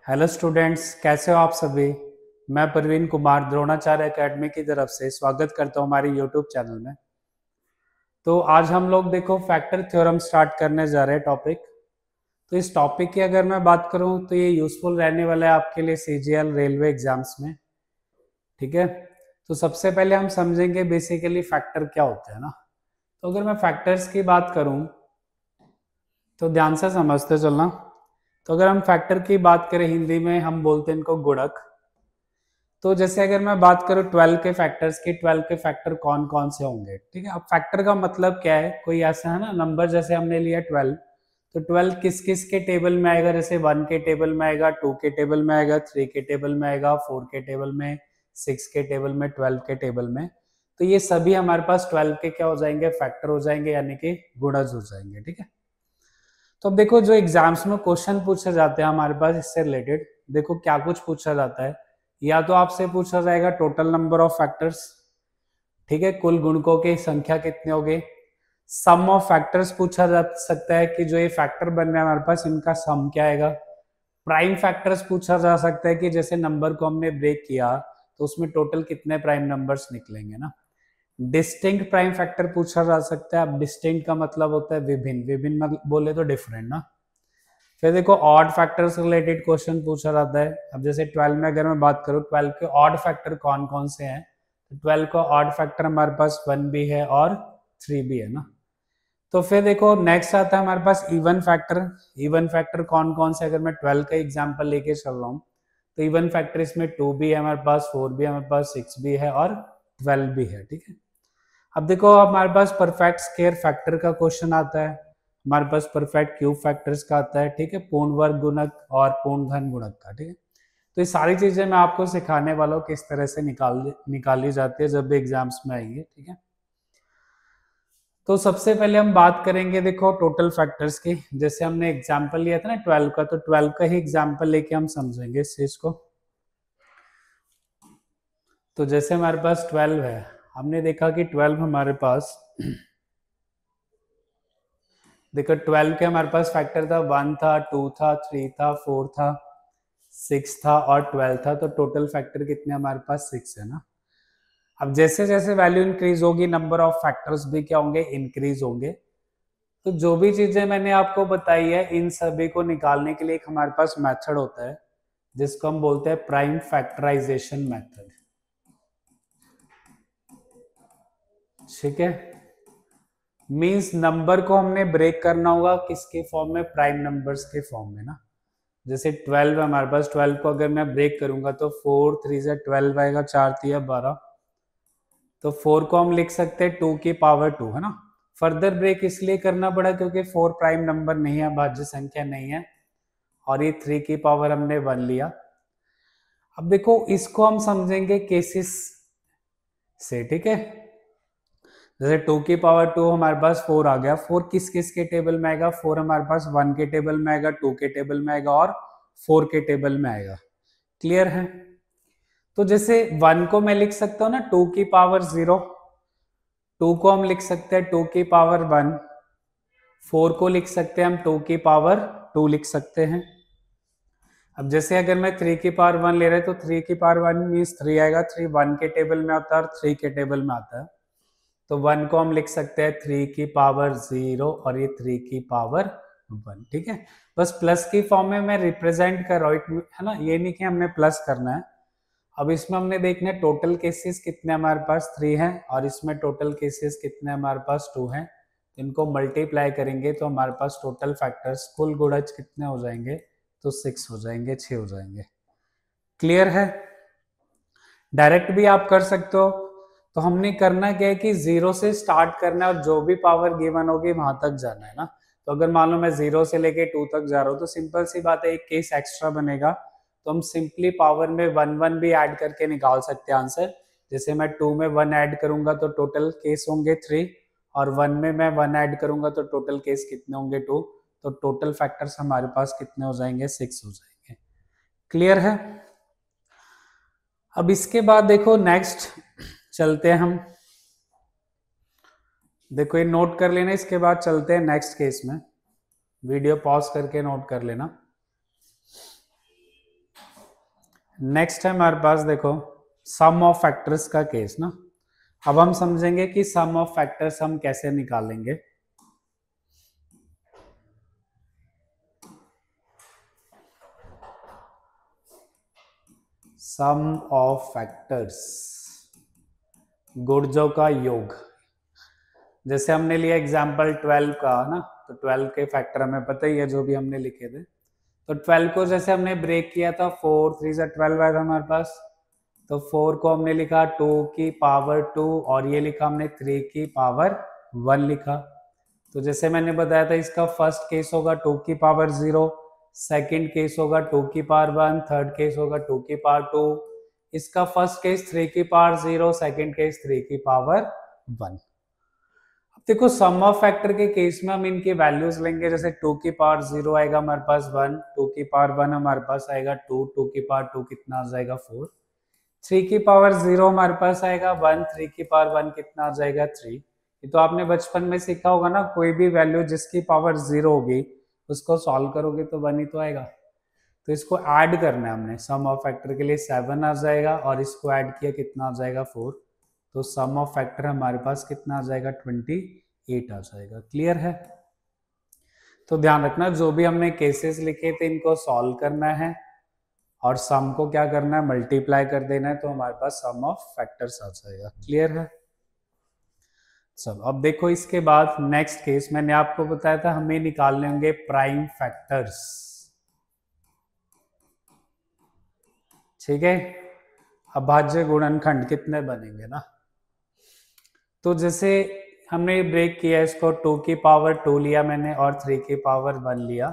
Hello students, कैसे हो आप सभी। मैं प्रवीण कुमार द्रोणाचार्य एकेडमी की तरफ से स्वागत करता हूं हमारे यूट्यूब चैनल में। तो आज हम लोग देखो फैक्टर थ्योरम स्टार्ट करने जा रहे हैं टॉपिक। तो इस टॉपिक की अगर मैं बात करूं तो ये यूजफुल रहने वाला है आपके लिए सीजीएल रेलवे एग्जाम्स में। ठीक है, तो सबसे पहले हम समझेंगे बेसिकली फैक्टर क्या होता है ना। तो अगर मैं फैक्टर्स की बात करूं तो ध्यान से समझते चलना। तो अगर हम फैक्टर की बात करें हिंदी में हम बोलते हैं इनको गुणक। तो जैसे अगर मैं बात करूं 12 के फैक्टर्स की, 12 के फैक्टर कौन कौन से होंगे। ठीक है, अब फैक्टर का मतलब क्या है, कोई ऐसा है ना नंबर, जैसे हमने लिया 12, तो 12 किस किस के टेबल में आएगा। जैसे 1 के टेबल में आएगा, 2 के टेबल में आएगा, 3 के टेबल में आएगा, 4 के टेबल में, 6 के टेबल में, 12 के टेबल में। तो ये सभी हमारे पास 12 के क्या हो जाएंगे, फैक्टर हो जाएंगे, यानी कि गुणज हो जाएंगे। ठीक है, तो अब देखो जो एग्जाम्स में क्वेश्चन पूछे जाते हैं हमारे पास इससे रिलेटेड, देखो क्या कुछ पूछा जाता है। या तो आपसे पूछा जाएगा टोटल नंबर ऑफ फैक्टर्स, ठीक है, कुल गुणकों की संख्या कितने हो गए। सम ऑफ फैक्टर्स पूछा जा सकता है कि जो ये फैक्टर बन रहे हैं हमारे पास इनका सम क्या आएगा। प्राइम फैक्टर्स पूछा जा सकता है कि जैसे नंबर को हमने ब्रेक किया तो उसमें टोटल कितने प्राइम नंबर्स निकलेंगे ना। डिस्टिंक्ट प्राइम फैक्टर पूछा जा सकता है। अब डिस्टिंक्ट का मतलब होता है विभिन्न, विभिन्न मतलब बोले तो डिफरेंट ना। फिर देखो ऑड फैक्टर्स रिलेटेड क्वेश्चन पूछा जाता है। अब जैसे 12 में अगर मैं बात करूं 12 के ऑड फैक्टर कौन कौन से हैं, तो 12 का ऑड फैक्टर हमारे पास 1 भी है और 3 भी है ना। तो फिर देखो नेक्स्ट आता है हमारे पास इवन फैक्टर। इवन फैक्टर कौन कौन से, अगर मैं 12 का एग्जांपल लेके चल रहा हूँ तो इवन फैक्टर इसमें 2 भी है हमारे पास, 4 भी है हमारे पास, 6 भी है और 12 भी है। ठीक है, अब देखो हमारे पास परफेक्ट स्क्वायर फैक्टर का क्वेश्चन आता है, हमारे पास परफेक्ट क्यूब फैक्टर्स का आता है, ठीक है, पूर्ण वर्ग गुणक और पूर्ण घन गुणक का। ठीक है, तो ये सारी चीजें मैं आपको सिखाने वाला हूँ किस तरह से निकाली जाती है जब भी एग्जाम्स में आएंगे। ठीक है, तो सबसे पहले हम बात करेंगे देखो टोटल फैक्टर्स की। जैसे हमने एग्जाम्पल लिया था ना 12 का, तो 12 का ही एग्जाम्पल लेके हम समझेंगे इस चीज को। तो जैसे हमारे पास 12 है, हमने देखा कि 12 हमारे पास देखो 12 के हमारे पास फैक्टर था 1 था, 2 था, 3 था, 4 था, 6 था और 12 था। तो टोटल फैक्टर कितने हमारे पास 6 है ना। अब जैसे जैसे वैल्यू इंक्रीज होगी नंबर ऑफ फैक्टर्स भी क्या होंगे, इंक्रीज होंगे। तो जो भी चीजें मैंने आपको बताई है इन सभी को निकालने के लिए एक हमारे पास मेथड होता है जिसको हम बोलते हैं प्राइम फैक्टराइजेशन मेथड। ठीक है, मींस नंबर को हमने ब्रेक करना होगा किसके फॉर्म में, प्राइम नंबर्स के फॉर्म में ना। जैसे 12 है हमारे पास, 12 को अगर मैं ब्रेक करूंगा तो 4 3 से 12 आएगा, 4 3 12। तो 4 को हम लिख सकते हैं 2 की पावर 2 है ना। फर्दर ब्रेक इसलिए करना पड़ा क्योंकि 4 प्राइम नंबर नहीं है, भाज्य संख्या नहीं है, और ये 3 की पावर हमने 1 लिया। अब देखो इसको हम समझेंगे केसेस से। ठीक है, जैसे 2 की पावर 2 हमारे पास 4 आ गया, 4 किस किस के टेबल में आएगा, 4 हमारे पास 1 के टेबल में आएगा, 2 के टेबल में आएगा और 4 के टेबल में आएगा। क्लियर है। तो जैसे 1 को मैं लिख सकता हूँ ना 2 की पावर 0, 2 को हम लिख सकते हैं 2 की पावर 1, 4 को लिख सकते हैं हम 2 की पावर 2 लिख सकते हैं। अब जैसे अगर मैं 3 की पावर 1 ले रहे तो 3 की पावर 1 मीन्स 3 आएगा, 3 1 के टेबल में आता है और 3 के टेबल में आता है। तो 1 को हम लिख सकते हैं 3 की पावर 0 और ये 3 की पावर 1। ठीक है, बस प्लस की फॉर्म में मैं रिप्रेजेंट कर रहा हूँ है ना, ये नहीं कि हमने प्लस करना है। अब इसमें हमने देखना है टोटल केसेस कितने हमारे पास 3 हैं और इसमें टोटल केसेस कितने हमारे पास 2 हैं। इनको मल्टीप्लाई करेंगे तो हमारे पास टोटल फैक्टर्स कुल गुणज कितने हो जाएंगे, तो 6 हो जाएंगे, 6 हो जाएंगे। क्लियर है। डायरेक्ट भी आप कर सकते हो। तो हमने करना क्या है कि 0 से स्टार्ट करना है और जो भी पावर गिवन होगी वहां तक जाना है ना। तो अगर मान लो मैं 0 से लेके 2 तक जा रहा हूँ तो सिंपल सी बात है, एक केस एक्स्ट्रा बनेगा। तो हम सिंपली पावर में 1 1 भी ऐड करके निकाल सकते हैं आंसर। जैसे मैं 2 में 1 ऐड करूंगा तो टोटल केस होंगे 3, और 1 में मैं 1 ऐड करूंगा तो टोटल केस कितने होंगे 2। तो टोटल फैक्टर्स हमारे पास कितने हो जाएंगे, 6 हो जाएंगे। क्लियर है। अब इसके बाद देखो नेक्स्ट चलते हैं हम, देखो ये नोट कर लेना। इसके बाद चलते हैं नेक्स्ट केस में, वीडियो पॉज करके नोट कर लेना। नेक्स्ट है हमारे पास देखो सम ऑफ फैक्टर्स का केस ना। अब हम समझेंगे कि सम ऑफ फैक्टर्स हम कैसे निकालेंगे। सम ऑफ फैक्टर्स, गुणजों का योग। जैसे हमने लिया एग्जांपल 12 का ना, तो 12 के फैक्टर हमें पता ही है जो भी हमने लिखे थे। तो 12 को जैसे हमने ब्रेक किया था, 4 3 से 12 आया था हमारे पास। तो 4 को हमने लिखा 2 की पावर 2 और ये लिखा हमने 3 की पावर 1 लिखा। तो जैसे मैंने बताया था इसका फर्स्ट केस होगा 2 की पावर 0, सेकंड केस होगा 2 की पावर 1, थर्ड केस होगा 2 की पावर 2, इसका फर्स्ट केस 3 की पावर 0, सेकंड केस 3 की पावर 1। अब देखो सम ऑफ फैक्टर के केस में हम इनकी वैल्यूज लेंगे। जैसे 2 की पावर 0 आएगा हमारे पास 1, 2 की पावर 1 हमारे पास आएगा 2, 2 की पावर 2 कितना आ जाएगा 4, 3 की पावर 0 हमारे पास आएगा 1, 3 की पावर 1 कितना आ जाएगा 3। ये तो आपने बचपन में सीखा होगा ना, कोई भी वैल्यू जिसकी पावर 0 होगी उसको सॉल्व करोगे तो 1 ही तो आएगा। तो इसको ऐड करना है हमने। सम ऑफ फैक्टर के लिए 7 आ जाएगा और इसको ऐड किया कितना आ जाएगा 4। तो सम ऑफ फैक्टर हमारे पास कितना आ जाएगा 28 आ जाएगा। क्लियर है? तो ध्यान रखना जो भी हमने केसेस लिखे थे इनको सॉल्व करना है और सम को क्या करना है, मल्टीप्लाई कर देना है, तो हमारे पास सम ऑफ फैक्टर्स आ जाएगा। क्लियर है? चलो अब देखो इसके बाद नेक्स्ट केस मैंने आपको बताया था हमें निकालने होंगे प्राइम फैक्टर्स। ठीक है, अभाज्य गुणनखंड कितने बनेंगे ना। तो जैसे हमने ब्रेक किया इसको 2 की पावर 2 लिया मैंने और 3 की पावर 1 लिया।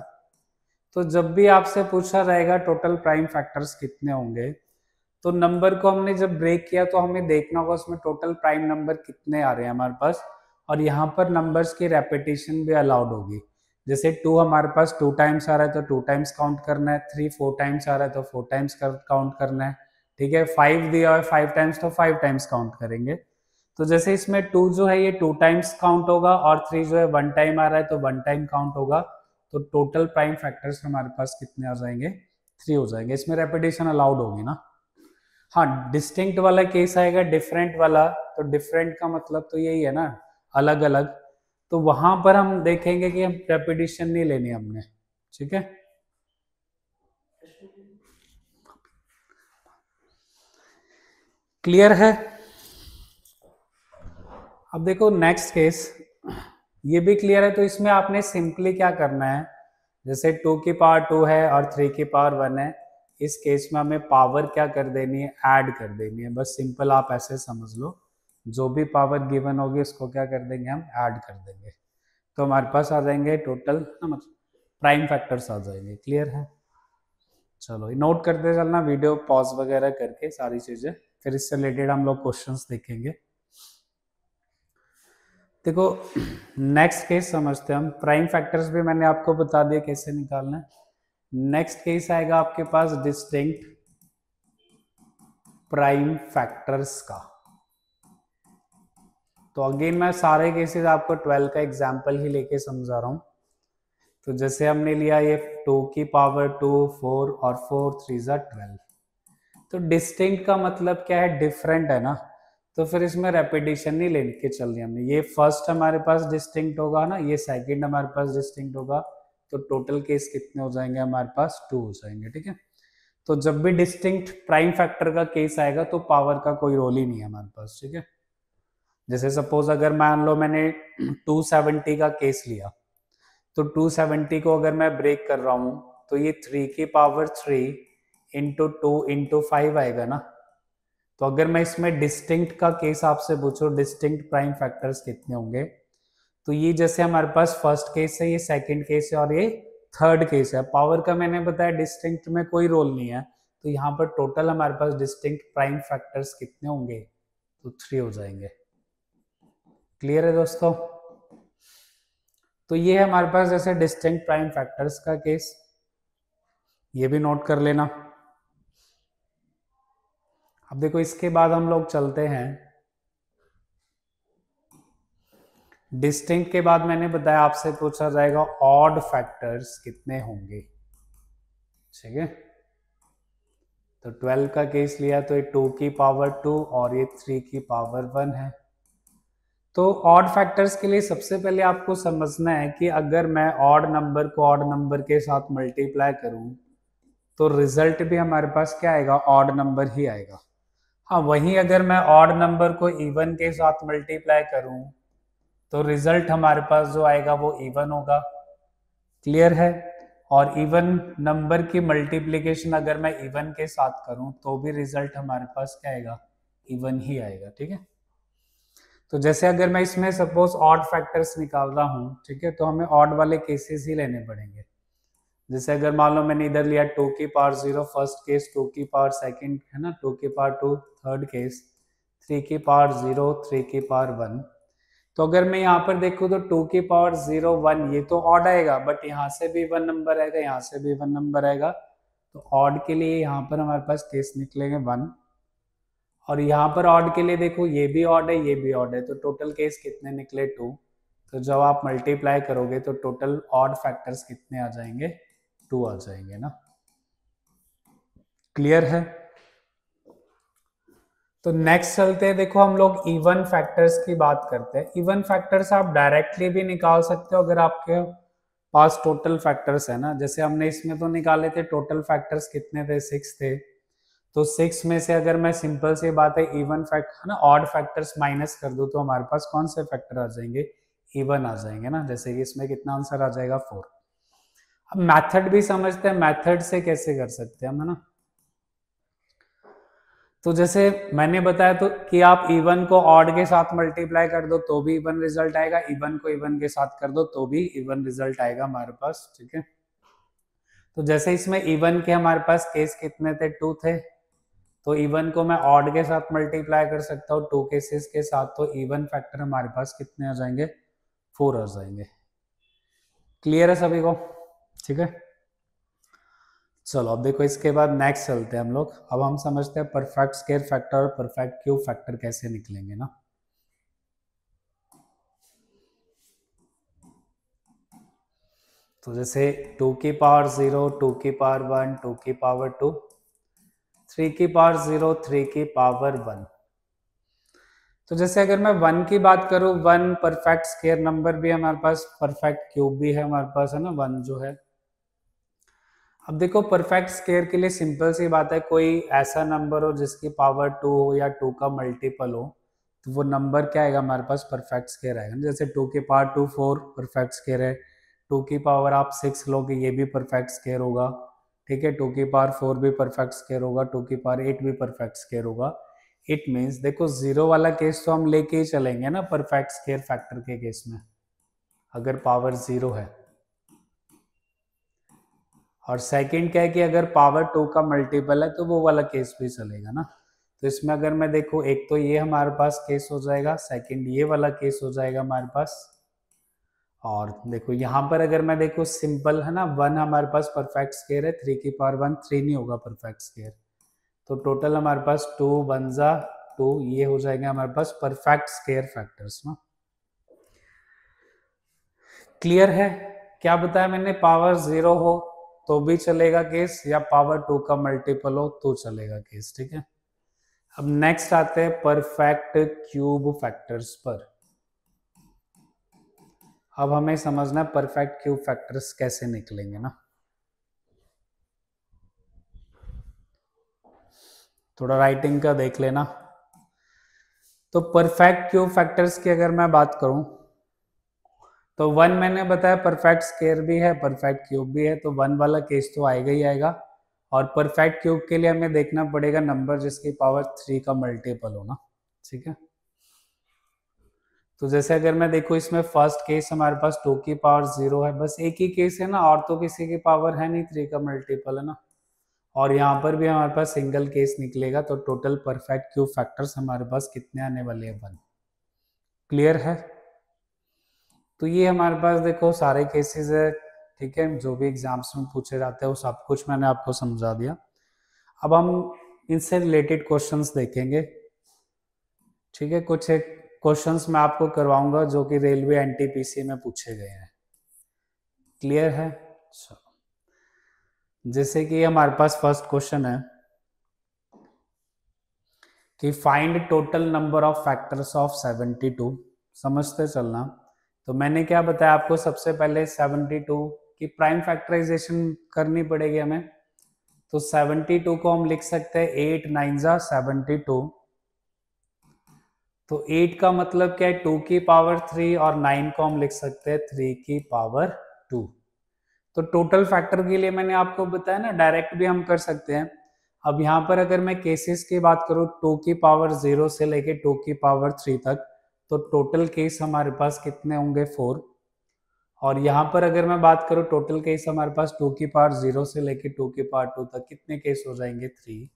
तो जब भी आपसे पूछा जाएगा टोटल प्राइम फैक्टर्स कितने होंगे, तो नंबर को हमने जब ब्रेक किया तो हमें देखना होगा उसमें टोटल प्राइम नंबर कितने आ रहे हैं हमारे पास। और यहाँ पर नंबर्स की रेपिटेशन भी अलाउड होगी। जैसे 2 हमारे पास 2 टाइम्स आ रहा है तो 2 टाइम्स काउंट करना है, 3 4 टाइम्स आ रहा है तो 4 टाइम्स काउंट करना है। ठीक है, 5 दिया है 5 टाइम्स तो 5 टाइम्स काउंट करेंगे। तो जैसे इसमें 2 जो है ये 2 टाइम्स काउंट होगा और 3 जो है 1 टाइम आ रहा है तो 1 टाइम काउंट होगा। तो टोटल प्राइम फैक्टर्स हमारे पास कितने आ जाएंगे, 3 हो जाएंगे। इसमें रेपिटेशन अलाउड होगी ना। हाँ, डिस्टिंक्ट वाला केस आएगा, डिफरेंट वाला, तो डिफरेंट का मतलब तो यही है ना, अलग अलग। तो वहां पर हम देखेंगे कि हम रेपिटेशन नहीं लेनी हमने। ठीक है, क्लियर है? अब देखो नेक्स्ट केस, ये भी क्लियर है। तो इसमें आपने सिंपली क्या करना है, जैसे 2 की पावर 2 है और 3 की पावर 1 है, इस केस में हमें पावर क्या कर देनी है, ऐड कर देनी है। बस सिंपल आप ऐसे समझ लो, जो भी पावर गिवन होगी उसको क्या कर देंगे, हम ऐड कर देंगे। तो हमारे पास आ जाएंगे टोटल मतलब प्राइम फैक्टर्स आ जाएंगे। क्लियर है? चलो नोट करते चलना, वीडियो पॉज वगैरह करके सारी चीजें, फिर इससे रिलेटेड हम लोग क्वेश्चंस देखेंगे। देखो नेक्स्ट केस समझते हैं हम। प्राइम फैक्टर्स भी मैंने आपको बता दिया कैसे निकालना है। नेक्स्ट केस आएगा आपके पास डिस्टिंक्ट प्राइम फैक्टर्स का। तो अगेन मैं सारे केसेस आपको 12 का एग्जांपल ही लेके समझा रहा हूं। तो जैसे हमने लिया ये 2 की पावर 2 4 और 4 3 जा 12। तो डिस्टिंक्ट का मतलब क्या है, डिफरेंट है ना। तो फिर इसमें रेपिटेशन नहीं लेके चलनी हमने। ये फर्स्ट हमारे पास डिस्टिंक्ट होगा ना, ये सेकंड हमारे पास डिस्टिंक्ट होगा। तो टोटल केस कितने हो जाएंगे हमारे पास, 2 हो जाएंगे। ठीक है, तो जब भी डिस्टिंक्ट प्राइम फैक्टर का केस आएगा तो पावर का कोई रोल ही नहीं है हमारे पास। ठीक है, जैसे सपोज अगर मान लो मैंने 270 का केस लिया, तो 270 को अगर मैं ब्रेक कर रहा हूं तो ये 3 की पावर 3 इंटू 2 इंटू 5 आएगा ना। तो अगर मैं इसमें डिस्टिंक्ट का केस आपसे पूछूं, डिस्टिंक्ट प्राइम फैक्टर्स कितने होंगे, तो ये जैसे हमारे पास फर्स्ट केस है, ये सेकंड केस है और ये थर्ड केस है। पावर का मैंने बताया डिस्टिंक्ट में कोई रोल नहीं है। तो यहाँ पर टोटल हमारे पास डिस्टिंक्ट प्राइम फैक्टर्स कितने होंगे, तो 3 हो जाएंगे। क्लियर है दोस्तों? तो ये है हमारे पास जैसे डिस्टिंक्ट प्राइम फैक्टर्स का केस, ये भी नोट कर लेना। अब देखो इसके बाद हम लोग चलते हैं डिस्टिंक्ट के बाद। मैंने बताया आपसे पूछा जाएगा ऑड फैक्टर्स कितने होंगे। ठीक है, तो 12 का केस लिया तो ये 2 की पावर 2 और ये 3 की पावर 1 है। तो ऑड फैक्टर्स के लिए सबसे पहले आपको समझना है कि अगर मैं ऑड नंबर को ऑड नंबर के साथ मल्टीप्लाई करूं तो रिजल्ट भी हमारे पास क्या आएगा, ऑड नंबर ही आएगा। हाँ, वहीं अगर मैं ऑड नंबर को इवन के साथ मल्टीप्लाई करूं तो रिजल्ट हमारे पास जो आएगा वो इवन होगा। क्लियर है? और इवन नंबर की मल्टीप्लिकेशन अगर मैं इवन के साथ करूं तो भी रिजल्ट हमारे पास क्या आएगा, इवन ही आएगा। ठीक है, तो जैसे अगर मैं इसमें सपोज ऑड फैक्टर्स निकाल रहा हूं, ठीक है, तो हमें ऑड वाले केसेस ही लेने पड़ेंगे। जैसे अगर मान लो मैंने इधर लिया 2 की पावर 0 फर्स्ट केस, 2 की पावर सेकंड है ना, 2 की पावर 2 थर्ड केस, 3 की पावर 0, 3 की पावर 1। तो अगर मैं यहाँ पर देखूँ तो 2 की पावर 0 1 ये तो ऑड आएगा, बट यहाँ से भी 1 नंबर आएगा, यहाँ से भी 1 नंबर आएगा। तो ऑड के लिए यहाँ पर हमारे पास केस निकलेंगे 1, और यहाँ पर ऑड के लिए देखो ये भी ऑड है, ये भी ऑड है, तो टोटल केस कितने निकले 2। तो जब आप मल्टीप्लाई करोगे तो टोटल ऑड फैक्टर्स कितने आ जाएंगे, 2 आ जाएंगे ना। क्लियर है? तो नेक्स्ट चलते हैं, देखो हम लोग इवन फैक्टर्स की बात करते हैं। इवन फैक्टर्स आप डायरेक्टली भी निकाल सकते हो अगर आपके पास टोटल फैक्टर्स है ना। जैसे हमने इसमें तो निकाले थे, टोटल फैक्टर्स कितने थे, 6 थे। तो 6 में से अगर मैं सिंपल सी बात है इवन फैक्टर है ना, ऑड फैक्टर्स माइनस कर दूं तो हमारे पास कौन से फैक्टर आ जाएंगे, इवन आ जाएंगे ना। जैसे कि इसमें कितना आंसर आ जाएगा 4। अब मेथड भी समझते हैं, मेथड से कैसे कर सकते हैं हम, है ना। तो जैसे मैंने बताया तो कि आप इवन को ऑड के साथ मल्टीप्लाई कर दो तो भी इवन रिजल्ट आएगा, इवन को इवन के साथ कर दो तो भी इवन रिजल्ट आएगा हमारे पास। ठीक है, तो जैसे इसमें इवन के हमारे पास केस कितने थे, 2 थे। तो इवन को मैं ऑड के साथ मल्टीप्लाई कर सकता हूँ 2 केसेस के साथ, तो इवन फैक्टर हमारे पास कितने आ जाएंगे, 4 आ जाएंगे। क्लियर है सभी को? ठीक है, चलो अब देखो इसके बाद नेक्स्ट चलते हैं हम लोग। अब हम समझते हैं परफेक्ट स्क्वायर फैक्टर और परफेक्ट क्यूब फैक्टर कैसे निकलेंगे ना। तो जैसे 2 की पावर 0, 2 की पावर 1, 2 की पावर 2, 3 की पावर 0, 3 की पावर 1। तो जैसे अगर मैं 1 की बात करूं, 1 परफेक्ट स्क्वायर नंबर भी है हमारे पास, परफेक्ट क्यूब भी है हमारे पास, है ना, 1 जो है। अब देखो परफेक्ट स्क्वायर के लिए सिंपल सी बात है, कोई ऐसा नंबर हो जिसकी पावर 2 हो या 2 का मल्टीपल हो तो वो नंबर क्या आएगा हमारे पास, परफेक्ट स्क्वायर आएगा। जैसे 2 की पावर 2 4 परफेक्ट स्क्वायर है, 2 की पावर आप 6 लोगे ये भी परफेक्ट स्क्वायर होगा। ठीक है, 2 की पावर 4 भी परफेक्ट स्क्वायर होगा, 2 की पावर 8 भी परफेक्ट स्क्वायर होगा। इट मीन्स देखो जीरो वाला केस तो हम लेके ही चलेंगे ना परफेक्ट स्क्वायर फैक्टर के केस में, अगर पावर 0 है। और सेकंड क्या है कि अगर पावर 2 का मल्टीपल है तो वो वाला केस भी चलेगा ना। तो इसमें अगर मैं देखो, एक तो ये हमारे पास केस हो जाएगा, सेकंड ये वाला केस हो जाएगा हमारे पास। और देखो यहाँ पर अगर मैं देखो सिंपल है ना, 1 हमारे पास परफेक्ट स्क्वायर है, 3 की पावर 1 3 नहीं होगा परफेक्ट स्क्वायर। तो टोटल हमारे पास 2 1 जा 2, ये हो जाएगा हमारे पास परफेक्ट स्क्वायर फैक्टर्स ना। क्लियर है? क्या बताया मैंने, पावर 0 हो तो भी चलेगा केस, या पावर 2 का मल्टीपल हो तो चलेगा केस। ठीक है, अब नेक्स्ट आते हैं परफेक्ट क्यूब फैक्टर्स पर। अब हमें समझना परफेक्ट क्यूब फैक्टर्स कैसे निकलेंगे ना। थोड़ा राइटिंग का देख लेना। तो परफेक्ट क्यूब फैक्टर्स की अगर मैं बात करूं तो 1 मैंने बताया परफेक्ट स्क्वायर भी है, परफेक्ट क्यूब भी है, तो 1 वाला केस तो आएगा ही आएगा। और परफेक्ट क्यूब के लिए हमें देखना पड़ेगा नंबर जिसकी पावर 3 का मल्टीपल हो ना। ठीक है, तो जैसे अगर मैं देखूं इसमें फर्स्ट केस हमारे पास 2 की पावर 0 है, बस एक ही केस है ना, और तो किसी की पावर है नहीं 3 का मल्टीपल, है ना। और यहाँ पर भी हमारे पास सिंगल केस निकलेगा, तो टोटल परफेक्ट क्यूब फैक्टर्स हमारे पास कितने आने वाले हैं, 1। क्लियर है? तो ये हमारे पास देखो सारे केसेस है। ठीक है, जो भी एग्जाम्स में पूछे जाते हैं वो सब कुछ मैंने आपको समझा दिया। अब हम इनसे रिलेटेड क्वेश्चंस देखेंगे। ठीक है, कुछ एक क्वेश्चंस मैं आपको करवाऊंगा जो कि रेलवे एनटीपीसी में पूछे गए हैं। क्लियर है? जैसे कि हमारे पास फर्स्ट क्वेश्चन है, कि find total number of factors of 72, समझते चलना। तो मैंने क्या बताया आपको, सबसे पहले 72 की प्राइम फैक्टराइजेशन करनी पड़ेगी हमें। तो 72 को हम लिख सकते हैं 8 9 जा 72। तो 8 का मतलब क्या है, 2 की पावर 3, और 9 को हम लिख सकते हैं 3 की पावर 2। तो टोटल फैक्टर के लिए मैंने आपको बताया ना, डायरेक्ट भी हम कर सकते हैं। अब यहाँ पर अगर मैं केसेस की बात करूँ 2 की पावर 0 से लेके 2 की पावर 3 तक, तो टोटल केस हमारे पास कितने होंगे, 4। और यहाँ पर अगर मैं बात करूँ टोटल केस हमारे पास 2 की पावर 0 से लेके 2 की पावर 2 तक कितने केस हो जाएंगे, 3।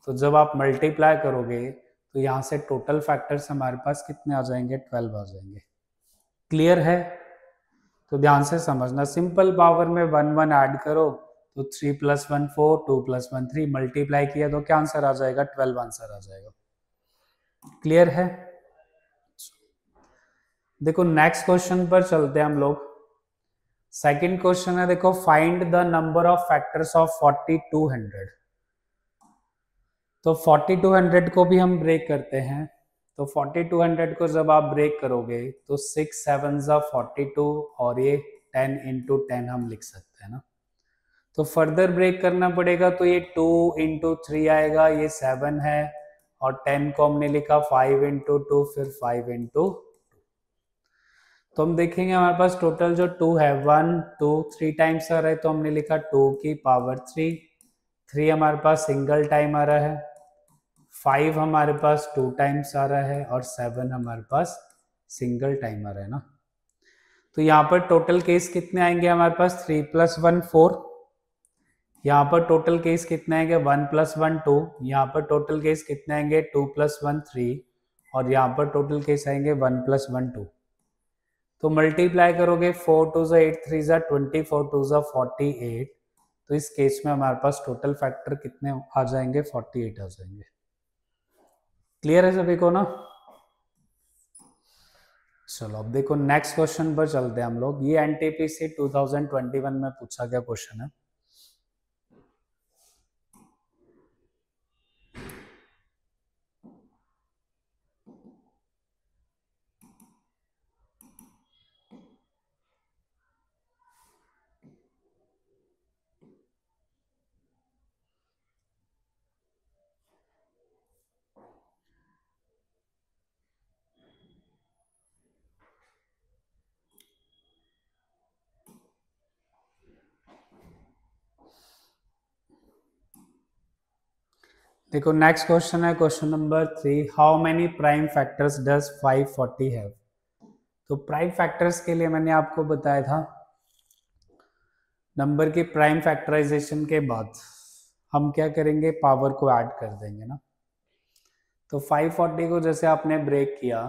तो जब आप मल्टीप्लाई करोगे तो यहाँ से टोटल फैक्टर्स हमारे पास कितने आ जाएंगे, 12 आ जाएंगे। क्लियर है? तो ध्यान से समझना, सिंपल पावर में 1 1 ऐड करो तो 3 + 1 4, 2 + 1 3, मल्टीप्लाई किया तो क्या आंसर आ जाएगा, 12 आंसर आ जाएगा। क्लियर है? देखो नेक्स्ट क्वेश्चन पर चलते हैं हम लोग। सेकंड क्वेश्चन है, देखो find the number of factors of 4200। तो 4200 को भी हम ब्रेक करते हैं। तो 4200 को जब आप ब्रेक करोगे तो 6 7 जा 42, और ये 10 × 10 हम लिख सकते हैं ना। तो फर्दर ब्रेक करना पड़ेगा, तो ये 2 × 3 आएगा, ये 7 है, और 10 को हमने लिखा 5 × 2, फिर 5 × तो हम देखेंगे हमारे पास टोटल जो 2 है 1 2 3 टाइम्स आ रहा है, तो हमने लिखा 2 की पावर 3। 3 हमारे पास सिंगल टाइम आ रहा है, 5 हमारे पास 2 टाइम्स आ रहा है, और 7 हमारे पास सिंगल टाइम आ रहा है ना। तो यहाँ पर टोटल केस कितने आएंगे हमारे पास, 3 + 1 4। यहाँ पर टोटल केस कितने आएंगे, 1 + 1 2। यहाँ पर टोटल केस कितने आएंगे, 2 + 1 3। और यहाँ पर टोटल केस आएंगे 1 + 1 2। तो मल्टीप्लाई करोगे 4 2 जा 8 3 जा 24, 2 जा 48। तो इस केस में हमारे पास टोटल फैक्टर कितने आ जाएंगे, 48 आ जाएंगे। क्लियर है सभी को ना? चलो अब देखो नेक्स्ट क्वेश्चन पर चलते हैं हम लोग। ये एनटीपीसी 2021 में पूछा गया क्वेश्चन है। देखो नेक्स्ट क्वेश्चन है, question number 3, how many prime factors does 540 have. तो प्राइम फैक्टर्स के लिए मैंने आपको बताया था, नंबर की प्राइम फैक्टराइजेशन के बाद हम क्या करेंगे, पावर को ऐड कर देंगे ना। तो 540 को जैसे आपने ब्रेक किया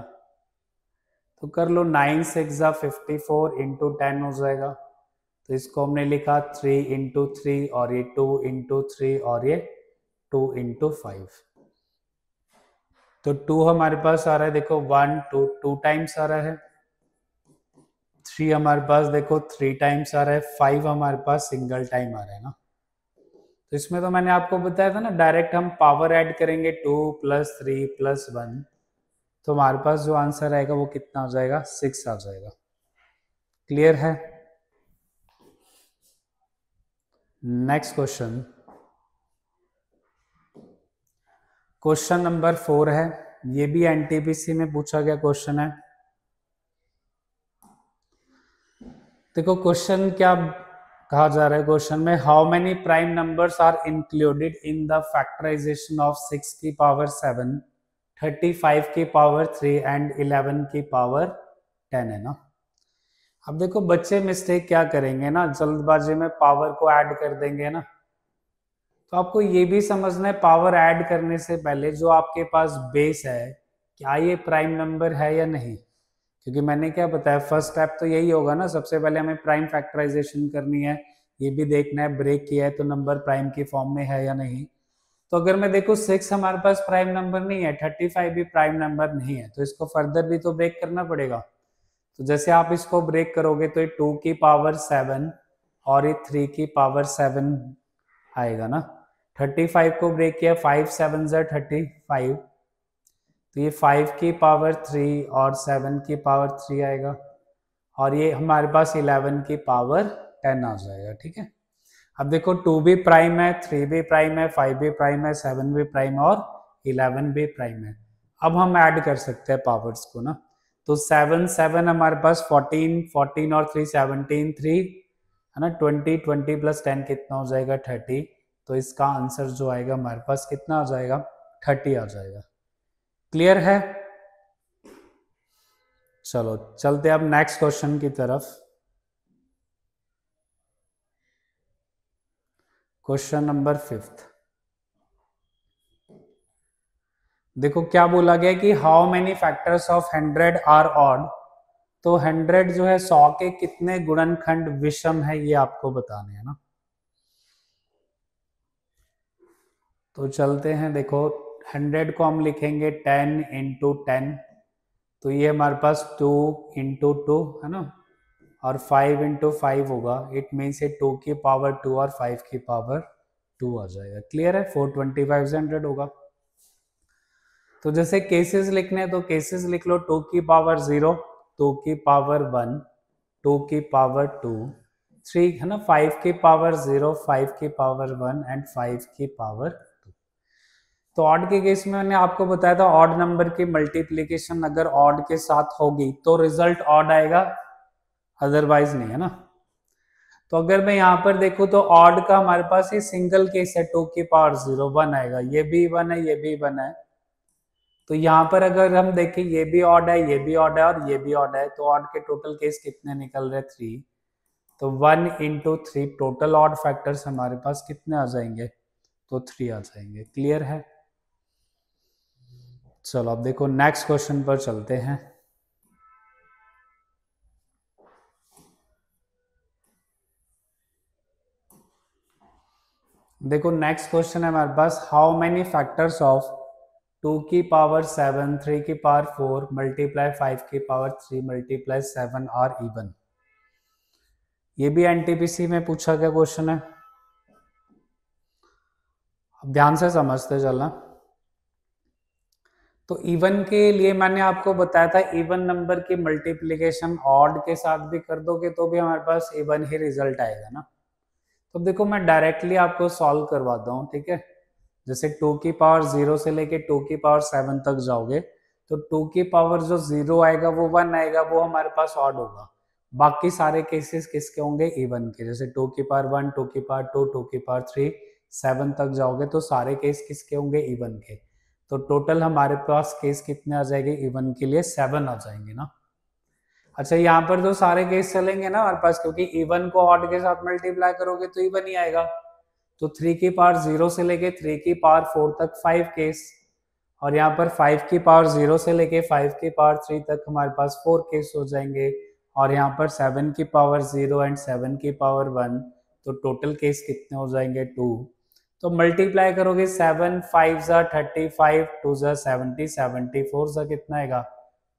तो कर लो, 9 6 जा 54 × 10 हो जाएगा। तो इसको हमने लिखा 3 × 3, और ये 2 × 3, और ये 2 × 5। तो 2 हमारे पास आ रहा है, देखो 1 2 2 टाइम्स आ रहा है, 3 हमारे पास देखो 3 टाइम्स आ रहा है, 5 हमारे पास सिंगल टाइम आ रहा है ना। तो इसमें तो मैंने आपको बताया था ना, डायरेक्ट हम पावर ऐड करेंगे 2 + 3 + 1। तो हमारे पास जो आंसर आएगा वो कितना आ जाएगा, 6 आ जाएगा। क्लियर है? नेक्स्ट क्वेश्चन, क्वेश्चन नंबर 4 है। ये भी एनटीपीसी में पूछा गया क्वेश्चन है। देखो क्वेश्चन क्या कहा जा रहा है, क्वेश्चन में how many prime numbers are included in the factorisation of 6 की पावर 7, 35 की पावर 3 एंड 11 की पावर 10 है ना। अब देखो बच्चे मिस्टेक क्या करेंगे ना, जल्दबाजी में पावर को ऐड कर देंगे ना। तो आपको ये भी समझना है, पावर ऐड करने से पहले जो आपके पास बेस है, क्या ये प्राइम नंबर है या नहीं। क्योंकि मैंने क्या बताया, फर्स्ट स्टेप तो यही होगा ना, सबसे पहले हमें प्राइम फैक्टराइजेशन करनी है, ये भी देखना है ब्रेक किया है तो नंबर प्राइम की फॉर्म में है या नहीं। तो अगर मैं देखो 6 हमारे पास प्राइम नंबर नहीं है, 35 भी प्राइम नंबर नहीं है, तो इसको फर्दर भी तो ब्रेक करना पड़ेगा। तो जैसे आप इसको ब्रेक करोगे तो ये 2 की पावर 7 और ये 3 की पावर 7 आएगा ना। 35 को ब्रेक किया, 5 7 जा 35, तो ये 5 की पावर 3 और 7 की पावर 3 आएगा, और ये हमारे पास 11 की पावर 10 आ जाएगा। ठीक है, अब देखो 2 भी प्राइम है, 3 भी प्राइम है, 5 भी प्राइम है, 7 भी प्राइम और 11 भी प्राइम है। अब हम ऐड कर सकते हैं पावर्स को ना, तो 7 7 हमारे पास 14 14 और 3 17 3 है ना, 20 20 प्लस 10 कितना हो जाएगा 30। तो इसका आंसर जो आएगा हमारे पास कितना आ जाएगा 30 आ जाएगा। क्लियर है? चलो चलते अब नेक्स्ट क्वेश्चन की तरफ। Question number 5। देखो क्या बोला गया कि how many factors of 100 are odd. तो 100 जो है 100 के कितने गुणनखंड विषम है ये आपको बताने हैं ना। तो चलते हैं, देखो 100 को हम लिखेंगे 10 इंटू 10, तो ये हमारे पास 2 इंटू 2 है ना, और 5 इंटू 5 होगा। इट मीन्स ये 2 की पावर 2 और 5 की पावर 2 आ जाएगा। क्लियर है? 425 से 100 होगा। तो जैसे केसेस लिखने हैं तो केसेस लिख लो, 2 की पावर 0, 2 की पावर 1, 2 की पावर 2, 3 है ना, 5 की पावर 0, 5 की पावर 1 एंड 5 की पावर 2। तो ऑड के केस में मैंने आपको बताया था ऑड नंबर की मल्टीप्लीकेशन अगर ऑड के साथ होगी तो रिजल्ट ऑड आएगा, अदरवाइज नहीं, है ना। तो अगर मैं यहाँ पर देखूँ तो ऑड का हमारे पास ये सिंगल केस है, 2 की पावर 0 1 आएगा, ये भी 1 है, ये भी 1 है। तो यहाँ पर अगर हम देखें ये भी ऑड है, ये भी ऑड है और ये भी ऑड है, तो ऑड के टोटल केस कितने निकल रहे 3। तो 1 इंटू 3 टोटल ऑड फैक्टर्स हमारे पास कितने आ जाएंगे, तो 3 आ जाएंगे। क्लियर है? चलो अब देखो नेक्स्ट क्वेश्चन पर चलते हैं। देखो नेक्स्ट क्वेश्चन है हमारे पास, हाउ मेनी फैक्टर्स ऑफ 2 की पावर 7 3 की पावर 4 मल्टीप्लाई 5 की पावर 3 मल्टीप्लाई 7 आर इवन। ये भी एनटीपीसी में पूछा गया क्वेश्चन है, अब ध्यान से समझते चलना। तो इवन के लिए मैंने आपको बताया था इवन नंबर की मल्टीप्लिकेशन ऑड के साथ भी कर दोगे तो भी हमारे पास इवन ही रिजल्ट आएगा ना। तो देखो मैं डायरेक्टली आपको सॉल्व करवाता हूँ, ठीक है। जैसे 2 की पावर 0 से लेके 2 की पावर 7 तक जाओगे तो 2 की पावर जो 0 आएगा वो 1 आएगा, वो हमारे पास ऑड होगा। बाकी सारे केसेस किसके होंगे, इवन के। जैसे 2 की पावर 1, 2 की पावर 2, 2 की पावर 3, 7 तक जाओगे तो सारे केस किसके होंगे, इवन के। तो टोटल हमारे पास केस कितने आ जाएंगे इवन के लिए, 7 आ जाएंगे ना। अच्छा यहाँ पर तो सारे केस चलेंगे ना हमारे पास, क्योंकि इवन को ऑड के साथ मल्टीप्लाई करोगे तो इवन ही आएगा। तो 3 की पावर 0 से लेके 3 की पावर 4 तक 5 केस, और यहाँ पर 5 की पावर 0 से लेके 5 की पावर 3 तक हमारे पास 4 केस हो जाएंगे, और यहाँ पर 7 की पावर 0 एंड 7 की पावर 1, तो टोटल केस कितने हो जाएंगे 2। तो मल्टीप्लाई करोगे 7 5 जा 35, 2 जा 70, 74 जा कितना आएगा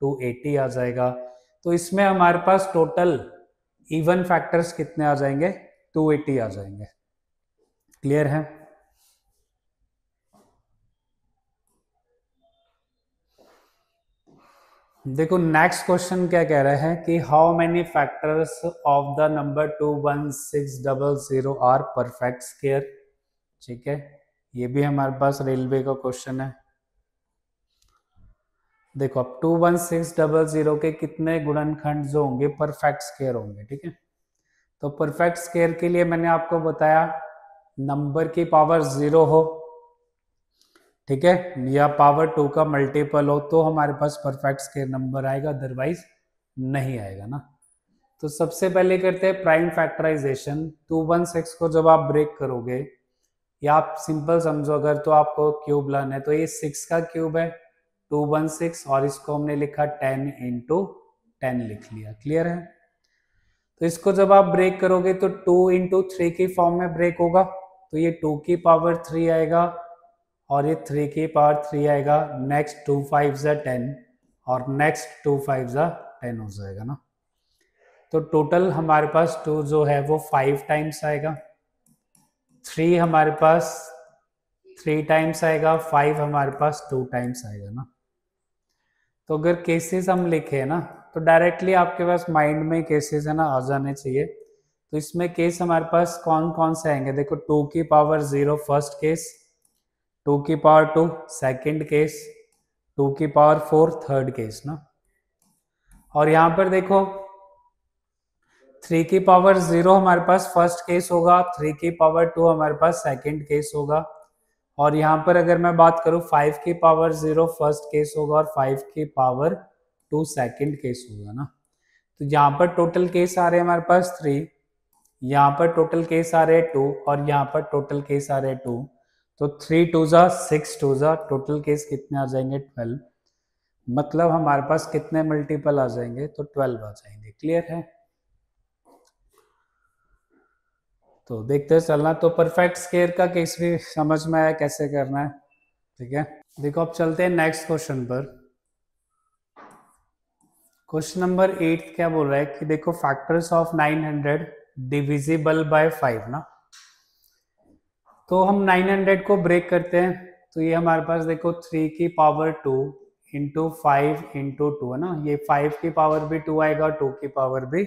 280 आ जाएगा। तो इसमें हमारे पास टोटल इवन फैक्टर्स कितने आ जाएंगे, 280 आ जाएंगे। क्लियर है? देखो नेक्स्ट क्वेश्चन क्या कह रहा है कि how many factors of the number 21600 are perfect square. ठीक है, ये भी हमारे पास रेलवे का क्वेश्चन है। देखो अब 21600 के कितने गुणनखंड जो होंगे परफेक्ट स्क्वायर होंगे, ठीक है। तो परफेक्ट स्क्वायर के लिए मैंने आपको बताया नंबर की पावर 0 हो, ठीक है, या पावर 2 का मल्टीपल हो तो हमारे पास परफेक्ट स्क्वायर नंबर आएगा, अदरवाइज नहीं आएगा ना। तो सबसे पहले करते हैं प्राइम फैक्टराइजेशन। 216 को जब आप ब्रेक करोगे, या आप सिंपल समझो अगर, तो आपको क्यूब लाना है तो ये 6 का क्यूब है 216, और इसको हमने लिखा 10 इंटू 10 लिख लिया। क्लियर है? तो इसको जब आप ब्रेक करोगे तो 2 इंटू 3 की फॉर्म में ब्रेक होगा, तो ये 2 की पावर 3 आएगा और ये 3 की पावर 3 आएगा। नेक्स्ट 2 5 जा 10 और नेक्स्ट 2 5 जा 10 हो जाएगा ना। तो टोटल हमारे पास 2 जो है वो 5 टाइम्स आएगा, 3 हमारे पास 3 टाइम्स आएगा, 5 हमारे पास 2 टाइम्स आएगा ना। तो अगर केसेस हम लिखे ना तो डायरेक्टली आपके पास माइंड में केसेस है ना आ जाने चाहिए। तो इसमें केस हमारे पास कौन कौन से आएंगे, देखो 2 की पावर 0 फर्स्ट केस, 2 की पावर 2 सेकंड केस, 2 की पावर 4 थर्ड केस ना। और यहाँ पर देखो 3 की पावर 0 हमारे पास फर्स्ट केस होगा, 3 की पावर 2 हमारे पास सेकंड केस होगा। और यहाँ पर अगर मैं बात करूँ 5 की पावर 0 फर्स्ट केस होगा और 5 की पावर 2 सेकंड केस होगा ना। तो यहाँ पर टोटल केस आ रहे हैं हमारे पास 3, यहाँ पर टोटल केस आ रहे हैं 2 और यहाँ पर टोटल केस आ रहे हैं 2। तो 3 2 जा 6 2 जा टोटल केस कितने आ जाएंगे 12। मतलब हमारे पास कितने मल्टीपल आ जाएंगे, तो 12 आ जाएंगे। क्लियर है? तो देखते चलना। तो परफेक्ट स्क्वायर का केस भी समझ में आया कैसे करना है, ठीक है। देखो अब चलते हैं नेक्स्ट क्वेश्चन पर। क्वेश्चन नंबर 8 क्या बोल रहा है कि देखो फैक्टर्स ऑफ 900 डिविजिबल बाय 5 ना। तो हम 900 को ब्रेक करते हैं, तो ये हमारे पास देखो 3 की पावर 2 इंटू 5 इंटू 2 है ना। ये 5 की पावर भी 2 आएगा, 2 की पावर भी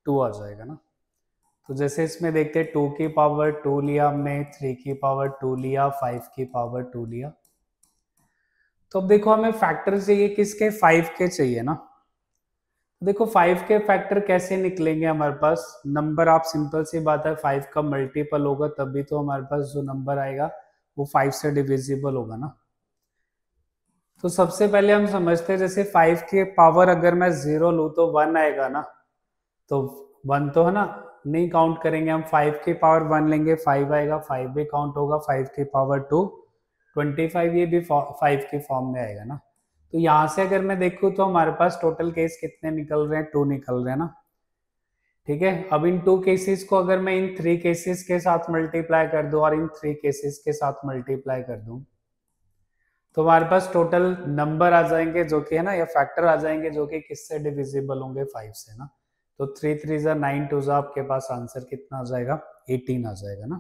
2 आ जाएगा ना। तो जैसे इसमें देखते हैं 2 की पावर 2 लिया हमने, 3 की पावर 2 लिया, 5 की पावर 2 लिया। तो अब देखो हमें फैक्टर चाहिए किसके, 5 के चाहिए ना। देखो 5 के फैक्टर कैसे निकलेंगे हमारे पास, नंबर आप सिंपल सी बात है 5 का मल्टीपल होगा तभी तो हमारे पास जो नंबर आएगा वो 5 से डिविजिबल होगा ना। तो सबसे पहले हम समझते हैं जैसे 5 के पावर अगर मैं 0 लूँ तो 1 आएगा ना। तो 1 तो है ना, नहीं काउंट करेंगे हम, 5 की पावर 1 लेंगे 5 आएगा, 5 भी काउंट होगा, 5 की पावर 2 25, ये भी 5 के फॉर्म में आएगा ना। तो यहाँ से अगर मैं देखूँ तो हमारे पास टोटल केस कितने निकल रहे हैं, 2 निकल रहे हैं ना। ठीक है, अब इन 2 केसेस को अगर मैं इन 3 केसेस के साथ मल्टीप्लाई कर दूं और इन 3 केसेस के साथ मल्टीप्लाई कर दूं तो हमारे पास टोटल नंबर आ जाएंगे जो कि है ना, या फैक्टर आ जाएंगे जो कि किससे डिविजिबल होंगे 5 से ना। तो 3 3 जा 9 2 जा आपके पास आंसर कितना आ जाएगा 18 आ जाएगा ना।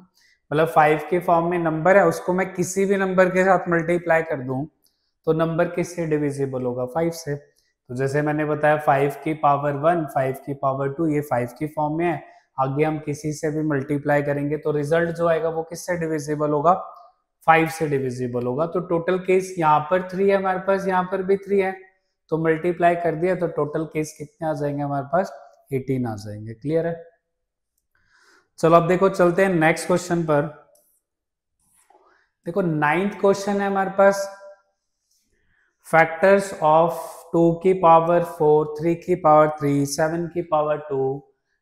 मतलब 5 के फॉर्म में नंबर है, उसको मैं किसी भी नंबर के साथ मल्टीप्लाई कर दूं तो नंबर किससे डिविजिबल होगा 5 से। तो जैसे मैंने बताया 5 की पावर 1 5 की पावर 2 ये 5 की फॉर्म में है, आगे हम किसी से भी मल्टीप्लाई करेंगे तो रिजल्ट जो आएगा वो किससे डिविजिबल होगा 5 से डिविजिबल होगा। तो टोटल केस यहाँ पर 3 है हमारे पास, यहाँ पर भी 3 है, तो मल्टीप्लाई कर दिया तो टोटल केस कितने आ जाएंगे हमारे पास 18 आ जाएंगे। क्लियर है? चलो अब देखो चलते हैं नेक्स्ट क्वेश्चन पर। देखो 9th क्वेश्चन है हमारे पास, फैक्टर्स ऑफ 2 की पावर 4 3 की पावर 3 7 की power 2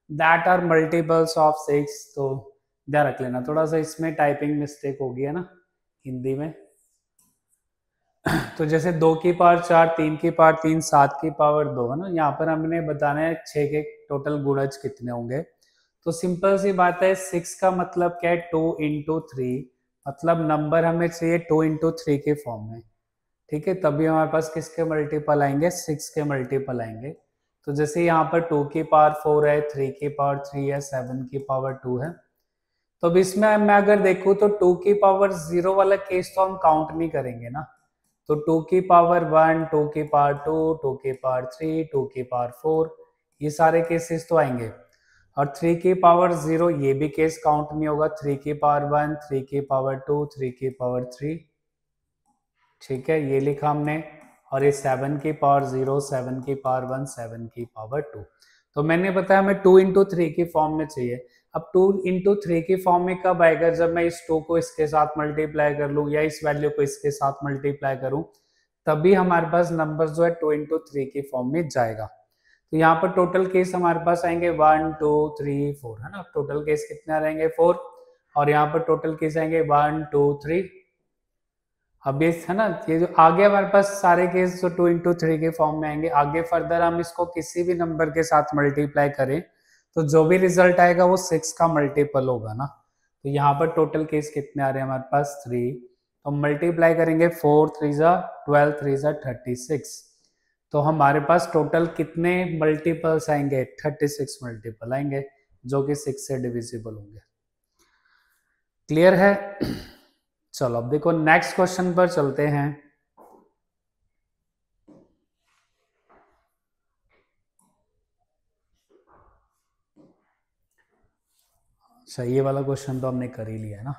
that are multiples of 6। तो ध्यान रख लेना थोड़ा सा इसमें टाइपिंग मिस्टेक हो गया ना हिंदी में। तो जैसे 2 की पावर 4 3 की पावर 3 7 की पावर 2 है ना, यहाँ पर हमने बताना है 6 के टोटल गुणज कितने होंगे। तो सिंपल सी बात है 6 का मतलब क्या है 2 इंटू 3, मतलब नंबर हमें चाहिए 2 इंटू 3 के फॉर्म में। ठीक है, तभी हमारे पास किसके मल्टीपल आएंगे 6 के मल्टीपल आएंगे। तो जैसे यहाँ पर 2 की पावर 4 है, 3 की पावर 3 है, 7 की पावर 2 है। तो अब इसमें मैं अगर देखूँ तो 2 की पावर 0 वाला केस तो हम काउंट नहीं करेंगे ना। तो 2 की पावर 1 2 की पावर 2 2 की पावर 3 2 की पावर 4 ये सारे केसेस तो आएंगे। और 3 की पावर 0 ये भी केस काउंट नहीं होगा, 3 की पावर 1 3 की पावर 2 3 की पावर 3। ठीक है, ये लिखा हमने। और ये 7 की पावर 0 7 की पावर 1 7 की पावर 2। तो मैंने बताया हमें 2 इंटू 3 की फॉर्म में चाहिए। अब 2 इंटू 3 की फॉर्म में कब आएगा, जब मैं इस 2 को इसके साथ मल्टीप्लाई कर लूँ या इस वैल्यू को इसके साथ मल्टीप्लाई करूँ, तभी हमारे पास नंबर जो है 2 इंटू 3 की फॉर्म में जाएगा। तो यहाँ पर टोटल केस हमारे पास आएंगे 1 2 3 4 है ना। टोटल केस कितने आ जाएंगे 4, और यहाँ पर टोटल केस आएंगे 1 2 3। अब ये है ना, ये जो आगे हमारे पास सारे केस जो 2 इंटू 3 के फॉर्म में आएंगे, आगे फर्दर हम इसको किसी भी नंबर के साथ मल्टीप्लाई करें तो जो भी रिजल्ट आएगा वो 6 का मल्टीपल होगा ना। तो यहाँ पर टोटल केस कितने आ रहे हैं हमारे पास 3, तो मल्टीप्लाई करेंगे 4 3 जा 12 3 जा 36। तो हमारे पास टोटल कितने मल्टीपल्स आएंगे 36 मल्टीपल आएंगे जो कि 6 से डिविजिबल होंगे। क्लियर है? चलो अब देखो नेक्स्ट क्वेश्चन पर चलते हैं। सही, ये वाला क्वेश्चन तो हमने कर ही लिया है ना।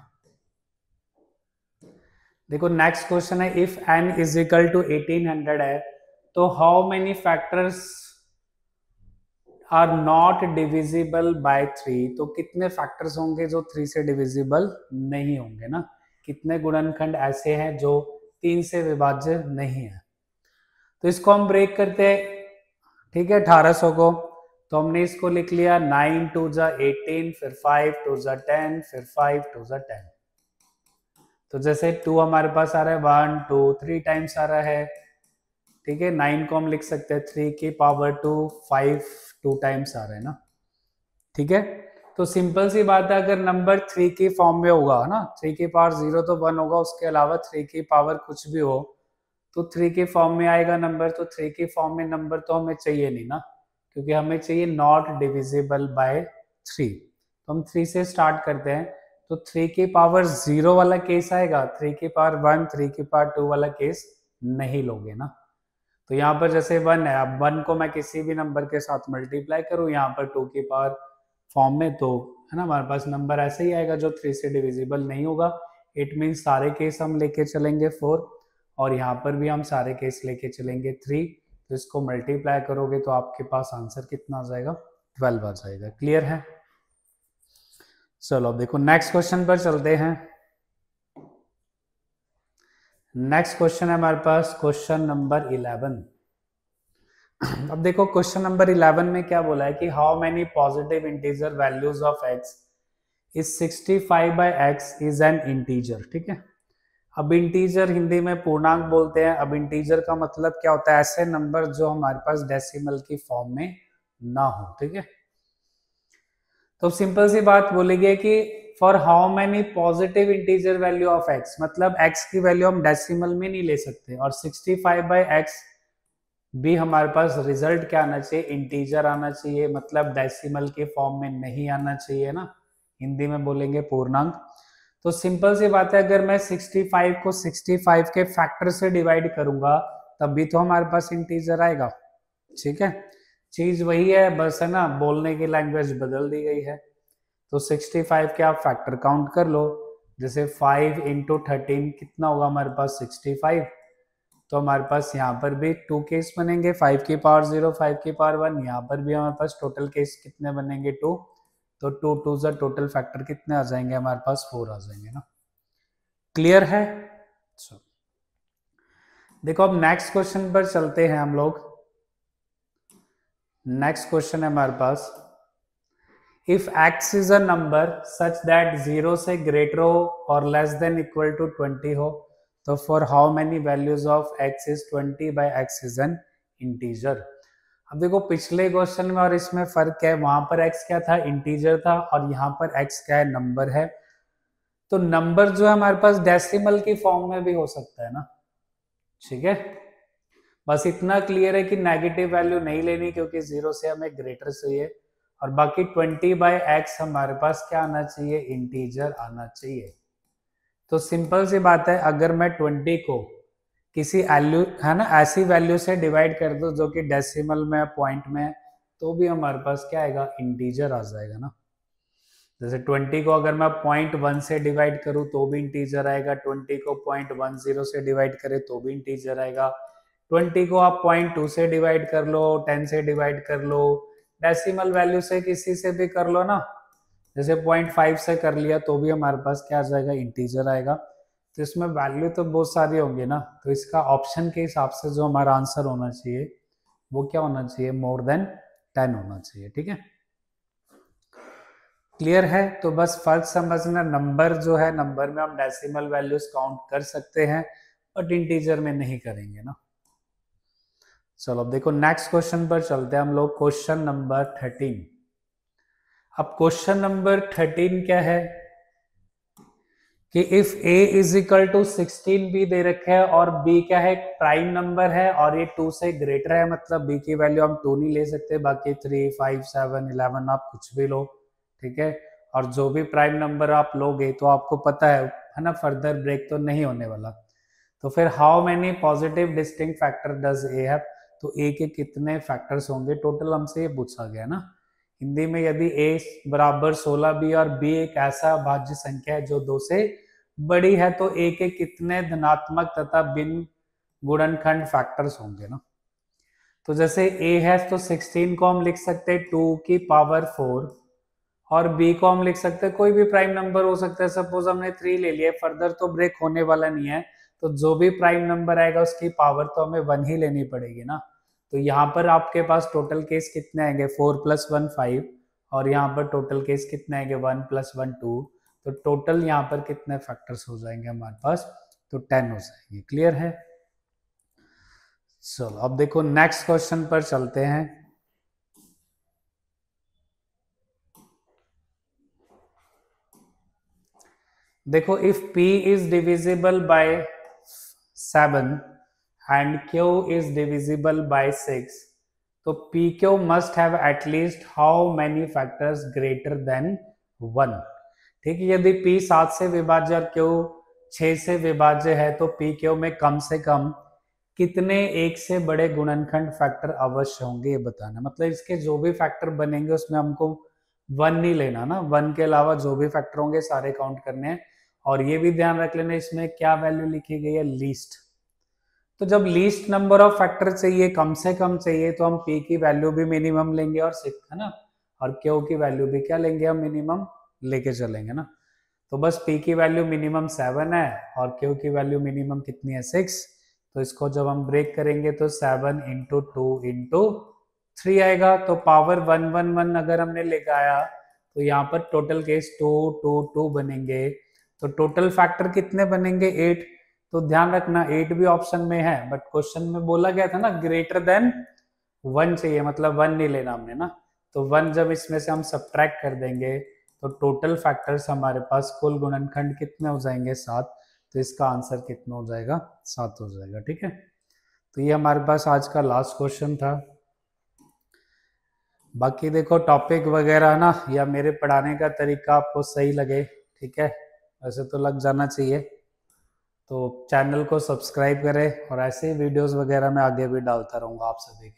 देखो नेक्स्ट क्वेश्चन है, if n is equal to 1800 है तो how many factors are not divisible by 3। तो कितने फैक्टर्स होंगे जो 3 से डिविजिबल नहीं होंगे ना, कितने गुणनखंड ऐसे हैं जो 3 से विभाज्य नहीं है। तो इसको हम ब्रेक करते हैं, ठीक है, 1800 को। तो हमने इसको लिख लिया 9 2 जा 18, फिर 5 2 जा 10, फिर 5 2 जा 10। तो जैसे 2 हमारे पास आ रहा है 1 2 3 टाइम्स आ रहा है, ठीक है। 9 को हम लिख सकते हैं 3 की पावर 2, 5 2 टाइम्स आ रहा है ना, ठीक है। तो सिंपल सी बात है, अगर नंबर 3 की फॉर्म में होगा ना, 3 की पावर 0 तो 1 होगा, उसके अलावा 3 की पावर कुछ भी हो तो 3 की फॉर्म में आएगा नंबर। तो 3 की फॉर्म में नंबर तो हमें चाहिए नहीं ना, क्योंकि हमें चाहिए नॉट डिविजिबल बाय 3। तो हम 3 से स्टार्ट करते हैं। तो 3 की पावर 0 वाला केस आएगा, 3 की पावर 1 3 की पावर 2 वाला केस नहीं लोगे ना। तो यहाँ पर जैसे 1 है, अब 1 को मैं किसी भी नंबर के साथ मल्टीप्लाई करूँ यहाँ पर 2 की पावर फॉर्म में, तो है ना हमारे पास नंबर ऐसे ही आएगा जो 3 से डिविजिबल नहीं होगा। इट मीन्स सारे केस हम लेके चलेंगे 4, और यहाँ पर भी हम सारे केस लेके चलेंगे 3। तो इसको मल्टीप्लाई करोगे तो आपके पास आंसर कितना आ जाएगा, 12 आ जाएगा। क्लियर है? चलो अब देखो नेक्स्ट क्वेश्चन पर चलते हैं। नेक्स्ट क्वेश्चन है हमारे पास क्वेश्चन नंबर 11। अब देखो क्वेश्चन नंबर 11 में क्या बोला है कि how many positive integer values of x is 65 by x is an integer, ठीक है। अब इंटीजर हिंदी में पूर्णांक बोलते हैं। अब इंटीजर का मतलब क्या होता है, ऐसे नंबर जो हमारे पास डेसिमल की फॉर्म में ना हो, ठीक है। तो सिंपल सी बात बोलेगी कि for how many positive integer value of x, मतलब x की वैल्यू हम डेसिमल में नहीं ले सकते, और 65 बाय x भी हमारे पास रिजल्ट क्या आना चाहिए, इंटीजर आना चाहिए, मतलब डेसिमल के फॉर्म में नहीं आना चाहिए ना, हिंदी में बोलेंगे पूर्णांक। तो सिंपल सी बात है, अगर मैं 65 को 65 के फैक्टर से डिवाइड करूंगा तब भी तो हमारे पास इंटीजर आएगा, ठीक है। चीज वही है, बस है ना, बोलने की लैंग्वेज बदल दी गई है। तो 65 के आप फैक्टर काउंट कर लो, जैसे 5 इंटू 13 कितना होगा हमारे पास 65। तो हमारे पास यहाँ पर भी 2 केस बनेंगे, 5 की पावर 0 5 की पावर 1। यहाँ पर भी हमारे पास टोटल केस कितने बनेंगे 2। तो 2 2 जा टोटल फैक्टर कितने आ जाएंगे हमारे पास, 4 आ जाएंगे ना। क्लियर है? देखो अब नेक्स्ट क्वेश्चन पर चलते हैं हम लोग। नेक्स्ट क्वेश्चन है हमारे पास, if x is a number such that 0 से ग्रेटर हो और लेस देन इक्वल टू 20 हो, तो for how many values of x is 20 by x is an integer. अब देखो पिछले क्वेश्चन में और इसमें फर्क क्या है, वहां पर x क्या था, इंटीजर था, और यहाँ पर x क्या है, नंबर है। तो नंबर जो है हमारे पास डेसिमल की फॉर्म में भी हो सकता है ना, ठीक है। बस इतना क्लियर है कि नेगेटिव वैल्यू नहीं लेनी, क्योंकि 0 से हमें ग्रेटर चाहिए, और बाकी 20 बाय x हमारे पास क्या आना चाहिए, इंटीजर आना चाहिए। तो सिंपल सी बात है, अगर मैं 20 को किसी वैल्यू है ना ऐसी वैल्यू से डिवाइड कर दो जो कि डेसिमल में पॉइंट में, तो भी हमारे पास क्या आएगा, इंटीजर आ जाएगा ना। जैसे 20 को अगर मैं 0.1 से डिवाइड करूं तो भी इंटीजर आएगा, 20 को 0.10 से डिवाइड करें तो भी इंटीजर आएगा, 20 को आप 0.2 से डिवाइड कर लो, 10 से डिवाइड कर लो, डेसिमल वैल्यू से किसी से भी कर लो ना, जैसे 0.5 से कर लिया तो भी हमारे पास क्या आ जाएगा, इंटीजर आएगा। तो इसमें वैल्यू तो बहुत सारी होंगी ना, तो इसका ऑप्शन के हिसाब से जो हमारा आंसर होना चाहिए वो क्या होना चाहिए, मोर देन 10 होना चाहिए, ठीक है। क्लियर है? तो बस फर्क समझना, नंबर जो है, नंबर में हम डेसिमल वैल्यूज काउंट कर सकते हैं बट इंटीजर में नहीं करेंगे ना। चलो अब देखो नेक्स्ट क्वेश्चन पर चलते हैं हम लोग, क्वेश्चन नंबर 13। अब क्वेश्चन नंबर 13 क्या है कि if a is equal to 16 b दे रखे है, और b क्या है, प्राइम नंबर है, और ये 2 से ग्रेटर है, मतलब b की वैल्यू हम 2 नहीं ले सकते, बाकी 3 5 7 11 आप कुछ भी लो, ठीक है। और जो भी प्राइम नंबर आप लोगे तो आपको पता है ना, फर्दर ब्रेक तो नहीं होने वाला। तो फिर how many positive distinct factor does A have, तो ए के कितने फैक्टर्स होंगे टोटल, हमसे ये पूछा गया ना। हिंदी में यदि a बराबर 16b और b एक ऐसा भाज्य संख्या है जो 2 से बड़ी है तो a के कितने धनात्मक तथा भिन्न गुणनखंड फैक्टर्स होंगे ना। तो जैसे a है तो 16 को हम लिख सकते हैं 2 की पावर 4 और b को हम लिख सकते हैं कोई भी प्राइम नंबर हो सकता है। सपोज हमने 3 ले लिया, फर्दर तो ब्रेक होने वाला नहीं है, तो जो भी प्राइम नंबर आएगा उसकी पावर तो हमें 1 ही लेनी पड़ेगी ना। तो यहाँ पर आपके पास टोटल केस कितने आएंगे 4 + 1 5 और यहाँ पर टोटल केस कितने आएंगे 1 + 1 2। तो टोटल यहाँ पर कितने फैक्टर्स हो जाएंगे हमारे पास, तो 10 हो जाएंगे। क्लियर है। चलो अब देखो नेक्स्ट क्वेश्चन पर चलते हैं। देखो if P is divisible by 7 and Q is divisible by 6 तो PQ must have at least how many factors greater than 1। ठीक है, यदि P 7 से विभाज्य और Q 6 से विभाज्य है तो PQ में कम से कम कितने एक से बड़े गुणनखंड फैक्टर अवश्य होंगे ये बताना। मतलब इसके जो भी फैक्टर बनेंगे उसमें हमको 1 नहीं लेना ना, 1 के अलावा जो भी फैक्टर होंगे सारे काउंट करने हैं। और ये भी ध्यान रख लेना इसमें क्या वैल्यू लिखी गई है, लीस्ट। तो जब लीस्ट नंबर ऑफ फैक्टर चाहिए, कम से कम चाहिए, तो हम P की वैल्यू भी मिनिमम लेंगे और 6 है ना, और Q की वैल्यू भी क्या लेंगे हम मिनिमम लेके चलेंगे ना। तो बस P की वैल्यू मिनिमम 7 है और Q की वैल्यू मिनिमम कितनी है 6। तो इसको जब हम ब्रेक करेंगे तो 7 × 2 × 3 आएगा। तो पावर 1 1 1 अगर हमने लेकर आया तो यहाँ पर टोटल केस 2 2 2 बनेंगे। तो टोटल फैक्टर कितने बनेंगे 8। तो ध्यान रखना 8 भी ऑप्शन में है, बट क्वेश्चन में बोला गया था ना ग्रेटर देन 1 चाहिए, मतलब 1 नहीं लेना हमने ना। तो 1 जब इसमें से हम सब्ट्रैक्ट कर देंगे तो टोटल फैक्टर्स हमारे पास कुल गुणनखंड कितने हो जाएंगे 7। तो इसका आंसर कितना हो जाएगा 7 हो जाएगा। ठीक है, तो ये हमारे पास आज का लास्ट क्वेश्चन था। बाकी देखो टॉपिक वगैरह ना या मेरे पढ़ाने का तरीका आपको सही लगे, ठीक है, वैसे तो लग जाना चाहिए, तो चैनल को सब्सक्राइब करें और ऐसे ही वीडियोस वगैरह मैं आगे भी डालता रहूँगा आप सभी के लिए।